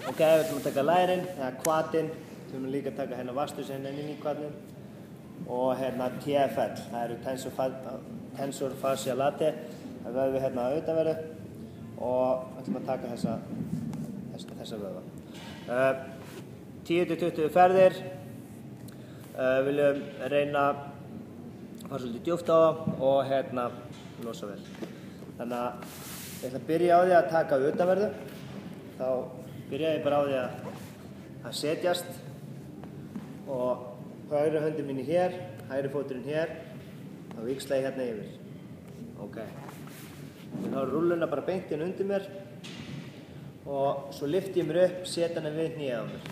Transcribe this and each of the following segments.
Ok, við ætlum að taka lærin, eða kvatinn. Við ætlum líka að taka hérna vastusinn inn í kvatinn. Og hérna TFL, það eru tensor fascia latae. Það er vöðvi hérna á utanverðu. Og við ætlum að taka þessa vöðva. 10-20 ferðir. Við viljum reyna að fara svolítið djúpt á það og hérna losa vel. Þannig að ég ætla að byrja á því að taka utanverðu. Þá byrja ég bara á því að setjast og hægri höndin mín hér, hægri fóturinn hér. Þá víxla ég hérna yfir. Ok. Þá er rúlluna bara beint inn undir mér og svo lyfti ég mér upp, setja hana við hnéð á mér.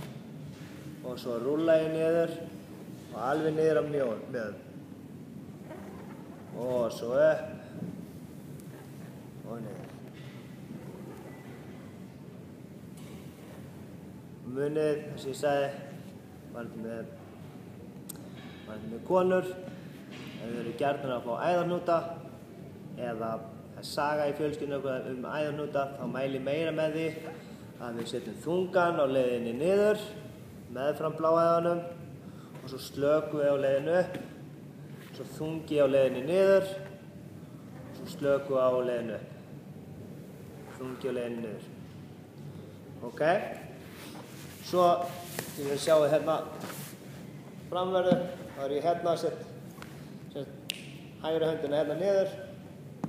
Og svo rúlla ég niður og alveg niður á mjöðum. Og svo upp og niður. Munið, eins og ég sagði, varandi með konur, ef þið eru gjarnar að fá æðarhnúta eða að saga í fjölskyldunni æðarhnúta, þá mæli ég meira með því að við setjum þungan á leiðinni niður, meðfram bláæðanum og svo slökum við á leiðinu upp, svo þungi á leiðinni niður, svo slökum við á leiðinu upp, þungi á leiðinni niður. Ok? Svo, því við sjáum hérna framverðu, þá er ég hérna að setja hægri höndina hérna niður,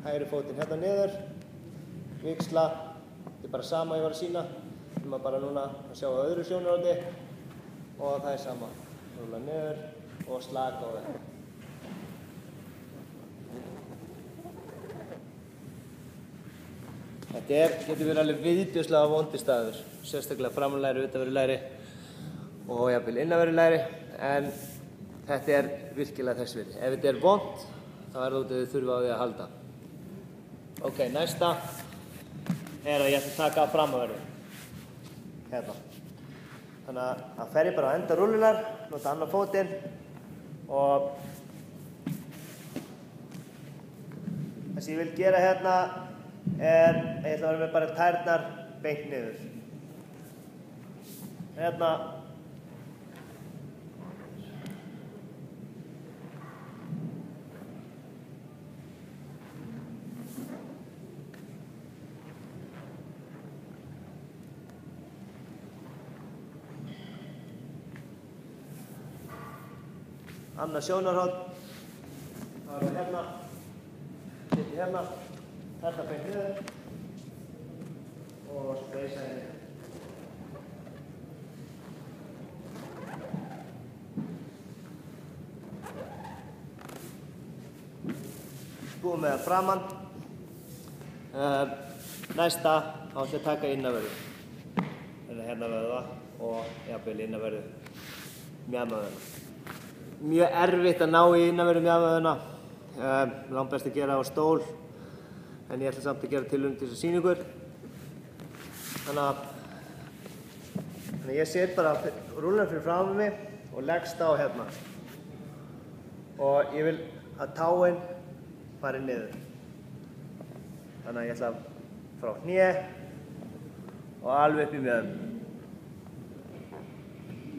hægri fótinn hérna niður, víxla, þetta er bara sama ég var að sýna, við erum bara núna að sjá á öðru sjónarhorni og það er sama, rúlla niður og slaka á það. Þetta getur verið alveg viðbjóðslega vondir staður, sérstaklega framanlæri, utanverðulæri og jafnvel innanverðulæri, en þetta er virkilega þess virði. Ef þetta er vont, þá er það út að þið þurfa á því að halda. Ok, næsta er að ég ætla að taka framanverðu. Hérna. Þannig að það fer ég bara á enda rúllunar, nota annan fótinn og það sem ég vil gera hérna ég ætla að vera með bara tærnar beint niður. Hérna. Annað sjónarhorn. Það er hérna. Setja hérna. Þetta beint niður og spreysa henni. Búum með það framan. Næsta þá ætla ég að taka innanverðu. Hérna vöðva og jafnvel innanverðu mjaðmavöðvana. Mjög erfitt að ná í innanverðu mjaðmavöðvana. Langt best að gera á stól. En ég ætla samt að gera tilraun til þess að sýna ykkur. Þannig að ég set bara rúllunar fyrir framan mig og leggst á hérna. Og ég vil að táin fari niður. Þannig að ég ætla frá hné og alveg upp í mjöðum.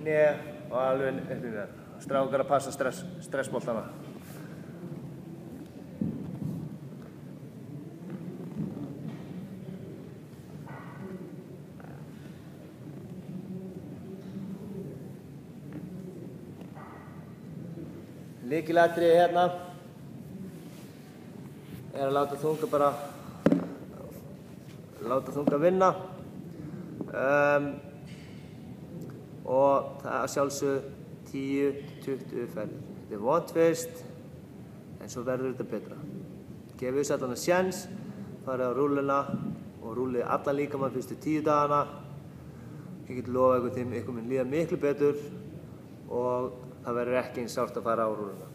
Hné og alveg upp í mjöðum. Strákar að passa stressboltana. Lykilatriði hérna er að láta þunga vinna og það er sjálfsögðu 10-20 ferðir. Þetta er vont fyrst en svo verður þetta betra. Gefið þess allan að séns, farið á rúlluna og rúllið allan líkamann fyrstu 10 dagana. Ég get lofa ykkur mun líða miklu betur og það verður ekki eins sárt að fara á rúlluna.